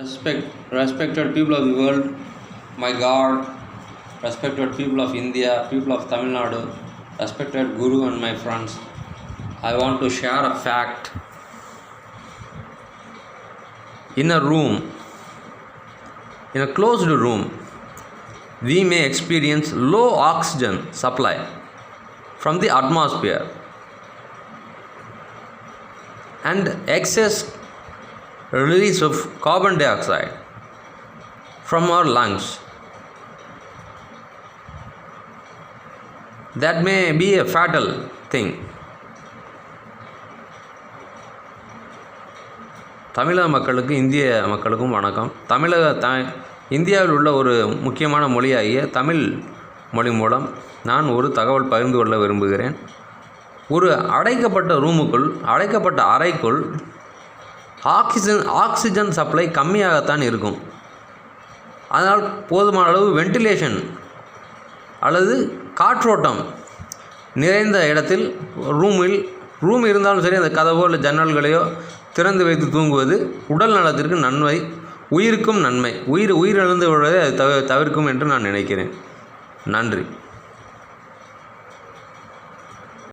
Respected people of the world, my God, respected people of India, people of Tamil Nadu, respected Guru and my friends, I want to share a fact. In a closed room, we may experience low oxygen supply from the atmosphere and excess release of carbon dioxide from our lungs. That may be a fatal thing. தமிழக மக்களுக்கு இந்திய மக்களுக்கும் வணக்கம். இந்தியாவில் உள்ள ஒரு முக்கியமான மொழியாகிய தமிழ் மொழி மூலம் நான் ஒரு தகவல் பகிர்ந்து கொள்ள விரும்புகிறேன். ஒரு அடைக்கப்பட்ட அறைக்குள் ஆக்சிஜன் சப்ளை கம்மியாகத்தான் இருக்கும். அதனால் போதுமான அளவு வென்டிலேஷன் அல்லது காற்றோட்டம் நிறைந்த இடத்தில் ரூம் இருந்தாலும் சரி, அந்த கதவோ இல்லை ஜன்னல்களையோ திறந்து வைத்து தூங்குவது உடல் நலத்திற்கு நன்மை, உயிருக்கும் நன்மை. உயிரிழந்து விடுவதை அது தவிர்க்கும் என்று நான் நினைக்கிறேன். நன்றி.